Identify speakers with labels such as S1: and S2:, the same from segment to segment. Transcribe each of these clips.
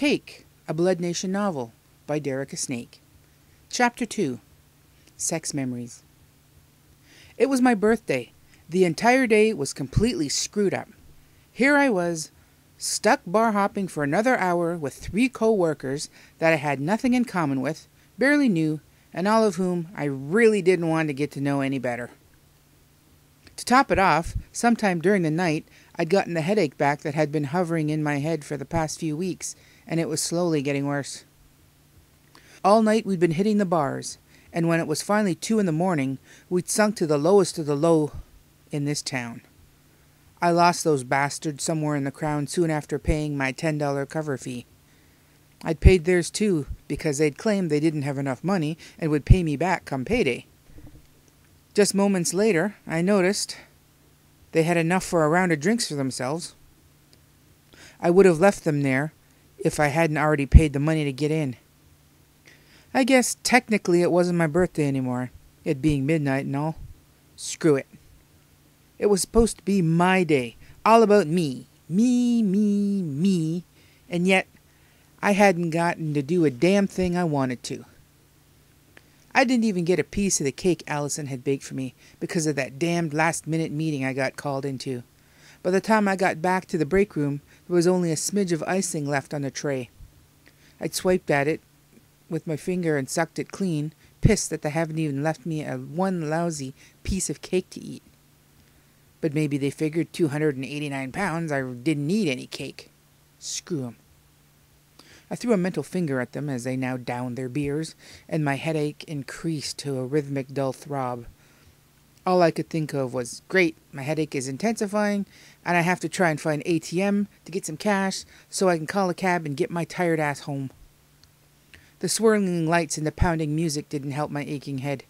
S1: Cake, a Blood Nation novel by Derek Snake. Chapter 2. Sex Memories. It was my birthday. The entire day was completely screwed up. Here I was, stuck bar hopping for another hour with 3 co-workers that I had nothing in common with, barely knew, and all of whom I really didn't want to get to know any better. To top it off, sometime during the night, I'd gotten the headache back that had been hovering in my head for the past few weeks, and it was slowly getting worse. All night we'd been hitting the bars, and when it was finally 2 in the morning, we'd sunk to the lowest of the low in this town. I lost those bastards somewhere in the crowd soon after paying my $10 cover fee. I'd paid theirs too, because they'd claimed they didn't have enough money and would pay me back come payday. Just moments later, I noticed they had enough for a round of drinks for themselves. I would have left them there if I hadn't already paid the money to get in. I guess technically it wasn't my birthday anymore, it being midnight and all. Screw it. It was supposed to be my day, all about me. Me, and yet I hadn't gotten to do a damn thing I wanted to. I didn't even get a piece of the cake Allison had baked for me because of that damned last-minute meeting I got called into. By the time I got back to the break room, there was only a smidge of icing left on the tray. I'd swiped at it with my finger and sucked it clean, pissed that they haven't even left me one lousy piece of cake to eat. But maybe they figured 289 pounds I didn't need any cake. Screw 'em. I threw a mental finger at them as they now downed their beers, and my headache increased to a rhythmic dull throb. All I could think of was, great, my headache is intensifying, and I have to try and find ATM to get some cash so I can call a cab and get my tired ass home. The swirling lights and the pounding music didn't help my aching head.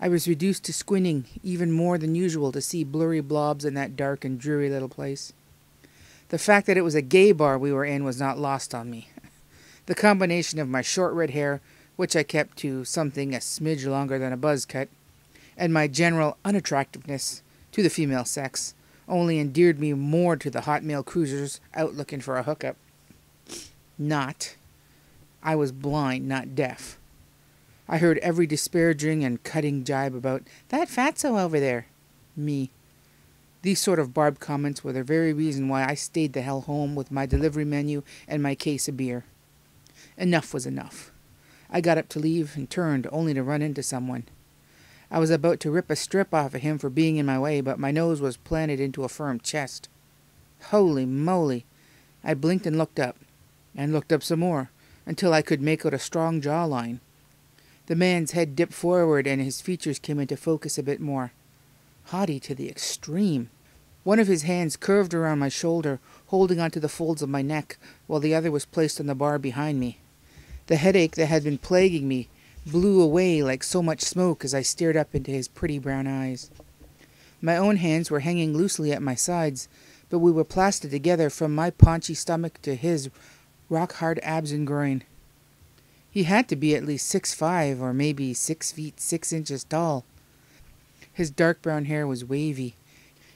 S1: I was reduced to squinting even more than usual to see blurry blobs in that dark and dreary little place. The fact that it was a gay bar we were in was not lost on me. The combination of my short red hair, which I kept to something a smidge longer than a buzz cut, and my general unattractiveness to the female sex only endeared me more to the hot male cruisers out looking for a hookup. I was blind, not deaf. I heard every disparaging and cutting jibe about, that fatso over there. Me. These sort of barbed comments were the very reason why I stayed the hell home with my delivery menu and my case of beer. Enough was enough. I got up to leave and turned only to run into someone. I was about to rip a strip off of him for being in my way, but my nose was planted into a firm chest. Holy moly! I blinked and looked up some more, until I could make out a strong jawline. The man's head dipped forward and his features came into focus a bit more. Haughty to the extreme. One of his hands curved around my shoulder, holding onto the folds of my neck, while the other was placed on the bar behind me. The headache that had been plaguing me blew away like so much smoke as I stared up into his pretty brown eyes. My own hands were hanging loosely at my sides, but we were plastered together from my paunchy stomach to his rock-hard abs and groin. He had to be at least 6'5", or maybe 6 feet 6 inches tall. His dark brown hair was wavy.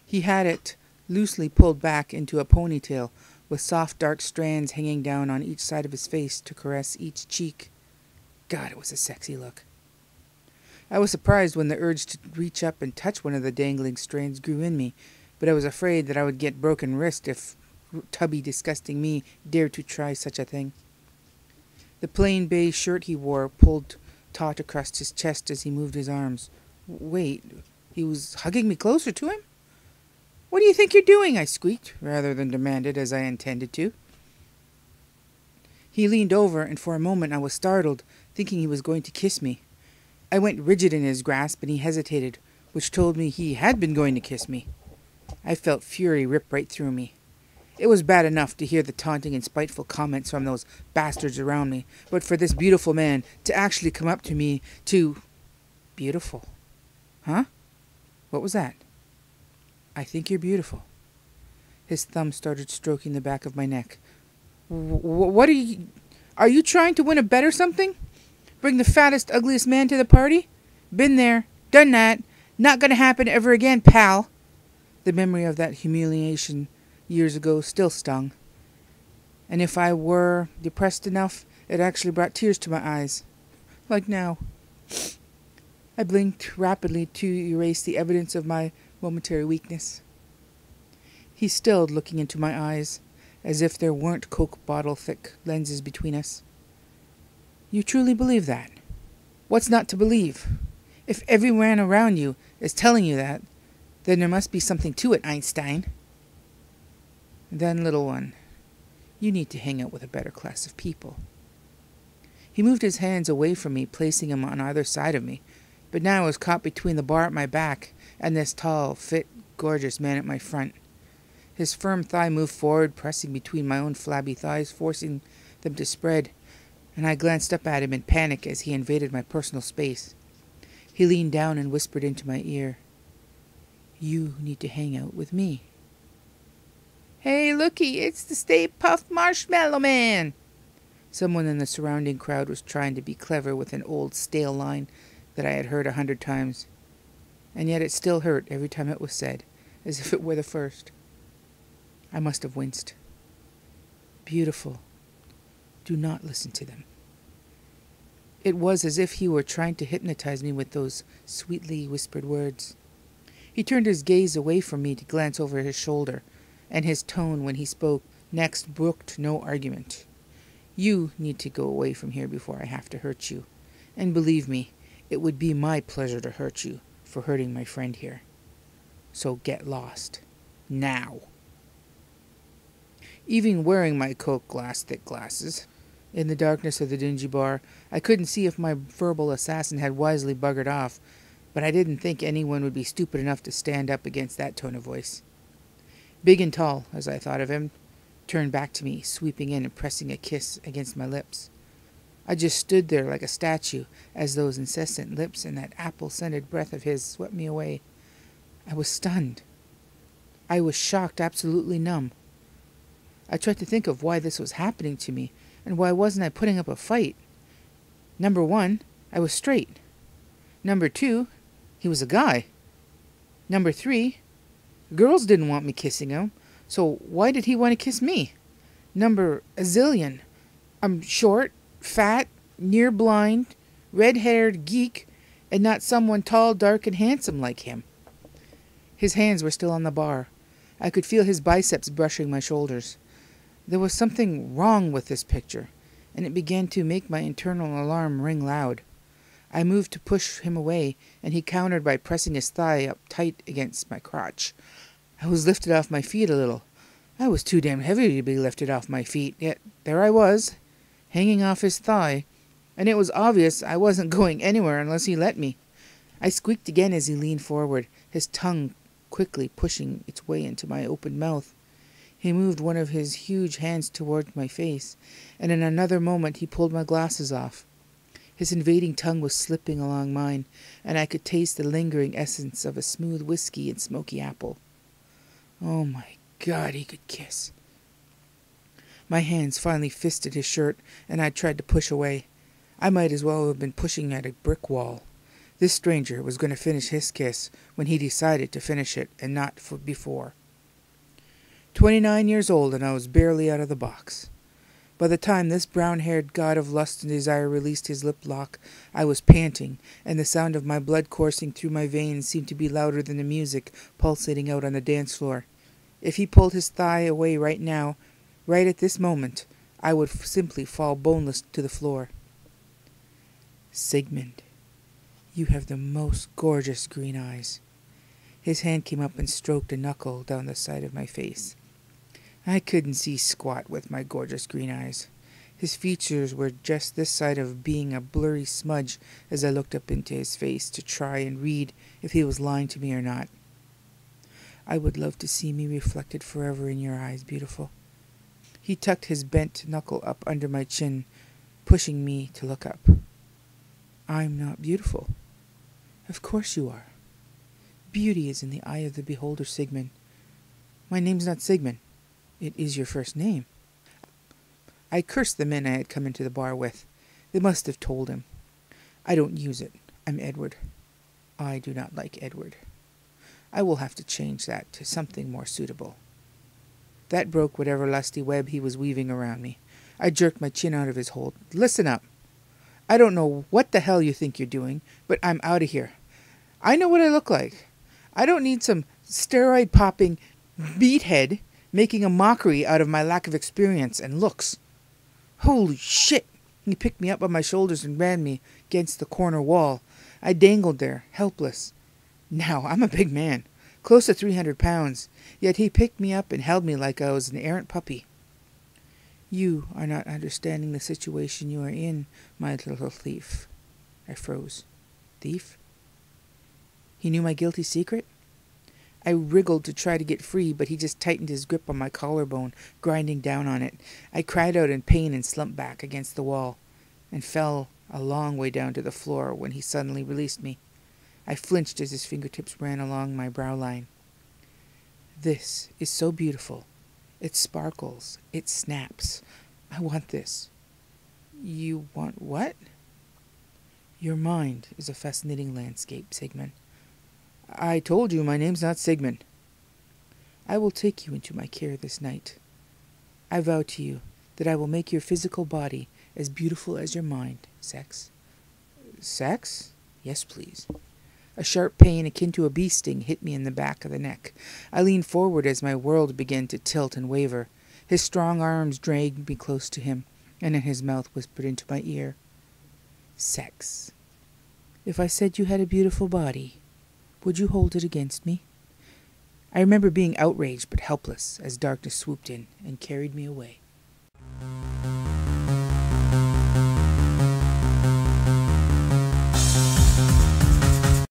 S1: He had it loosely pulled back into a ponytail, with soft dark strands hanging down on each side of his face to caress each cheek. God, it was a sexy look. I was surprised when the urge to reach up and touch one of the dangling strands grew in me, but I was afraid that I would get broken wrist if tubby, disgusting me dared to try such a thing. The plain beige shirt he wore pulled taut across his chest as he moved his arms. Wait, he was hugging me closer to him? What do you think you're doing? I squeaked, rather than demanded, as I intended to. He leaned over, and for a moment I was startled, thinking he was going to kiss me. I went rigid in his grasp, and he hesitated, which told me he had been going to kiss me. I felt fury rip right through me. It was bad enough to hear the taunting and spiteful comments from those bastards around me, but for this beautiful man to actually come up to me to... Beautiful? Huh? What was that? I think you're beautiful. His thumb started stroking the back of my neck. What are you... Are you trying to win a bet or something? Bring the fattest, ugliest man to the party? Been there. Done that. Not gonna happen ever again, pal. The memory of that humiliation years ago still stung. And if I were depressed enough, it actually brought tears to my eyes. Like now. I blinked rapidly to erase the evidence of my momentary weakness. He stilled, looking into my eyes, as if there weren't Coke bottle-thick lenses between us. You truly believe that? What's not to believe? If everyone around you is telling you that, then there must be something to it, Einstein. Then, little one, you need to hang out with a better class of people. He moved his hands away from me, placing them on either side of me, but now I was caught between the bar at my back and this tall, fit, gorgeous man at my front. His firm thigh moved forward, pressing between my own flabby thighs, forcing them to spread, and I glanced up at him in panic as he invaded my personal space. He leaned down and whispered into my ear, "You need to hang out with me." "Hey, looky, it's the Stay Puft Marshmallow Man!" Someone in the surrounding crowd was trying to be clever with an old, stale line that I had heard 100 times, and yet it still hurt every time it was said, as if it were the first. I must have winced. Beautiful. Do not listen to them. It was as if he were trying to hypnotize me with those sweetly whispered words. He turned his gaze away from me to glance over his shoulder, and his tone when he spoke next brooked no argument. You need to go away from here before I have to hurt you. And believe me, it would be my pleasure to hurt you for hurting my friend here. So get lost. Now. Even wearing my Coke glass-thick glasses, in the darkness of the dingy bar, I couldn't see if my verbal assassin had wisely buggered off, but I didn't think anyone would be stupid enough to stand up against that tone of voice. Big and tall, as I thought of him, turned back to me, sweeping in and pressing a kiss against my lips. I just stood there like a statue as those incessant lips and that apple-scented breath of his swept me away. I was stunned. I was shocked, absolutely numb. I tried to think of why this was happening to me, and why wasn't I putting up a fight. Number 1, I was straight. Number 2, he was a guy. Number 3, girls didn't want me kissing him, so why did he want to kiss me? Number a zillion, I'm short, fat, near blind, red-haired geek, and not someone tall, dark, and handsome like him. His hands were still on the bar. I could feel his biceps brushing my shoulders. There was something wrong with this picture, and it began to make my internal alarm ring loud. I moved to push him away, and he countered by pressing his thigh up tight against my crotch. I was lifted off my feet a little. I was too damn heavy to be lifted off my feet, yet there I was, hanging off his thigh, and it was obvious I wasn't going anywhere unless he let me. I squeaked again as he leaned forward, his tongue quickly pushing its way into my open mouth. He moved one of his huge hands toward my face, and in another moment he pulled my glasses off. His invading tongue was slipping along mine, and I could taste the lingering essence of a smooth whiskey and smoky apple. Oh my God, he could kiss. My hands finally fisted his shirt, and I tried to push away. I might as well have been pushing at a brick wall. This stranger was going to finish his kiss when he decided to finish it, and not before. 29 years old, and I was barely out of the box. By the time this brown-haired god of lust and desire released his lip lock, I was panting, and the sound of my blood coursing through my veins seemed to be louder than the music pulsating out on the dance floor. If he pulled his thigh away right now, right at this moment, I would simply fall boneless to the floor. Sigmund, you have the most gorgeous green eyes. His hand came up and stroked a knuckle down the side of my face. I couldn't see squat with my gorgeous green eyes. His features were just this side of being a blurry smudge as I looked up into his face to try and read if he was lying to me or not. I would love to see me reflected forever in your eyes, beautiful. He tucked his bent knuckle up under my chin, pushing me to look up. I'm not beautiful. Of course you are. Beauty is in the eye of the beholder, Sigmund. My name's not Sigmund. It is your first name. I cursed the men I had come into the bar with. They must have told him. I don't use it. I'm Edward. I do not like Edward. I will have to change that to something more suitable. That broke whatever lusty web he was weaving around me. I jerked my chin out of his hold. Listen up. I don't know what the hell you think you're doing, but I'm out of here. I know what I look like. I don't need some steroid-popping meathead making a mockery out of my lack of experience and looks. Holy shit! He picked me up by my shoulders and ran me against the corner wall. I dangled there, helpless. Now, I'm a big man, close to 300 pounds, yet he picked me up and held me like I was an errant puppy. You are not understanding the situation you are in, my little thief. I froze. Thief? He knew my guilty secret? I wriggled to try to get free, but he just tightened his grip on my collarbone, grinding down on it. I cried out in pain and slumped back against the wall, and fell a long way down to the floor when he suddenly released me. I flinched as his fingertips ran along my brow line. This is so beautiful. It sparkles. It snaps. I want this. You want what? Your mind is a fascinating landscape, Sigmund. I told you my name's not Sigmund. I will take you into my care this night. I vow to you that I will make your physical body as beautiful as your mind, Sex. Sex? Yes, please. A sharp pain akin to a bee sting hit me in the back of the neck. I leaned forward as my world began to tilt and waver. His strong arms dragged me close to him, and in his mouth whispered into my ear, Sex. If I said you had a beautiful body, would you hold it against me? I remember being outraged but helpless as darkness swooped in and carried me away.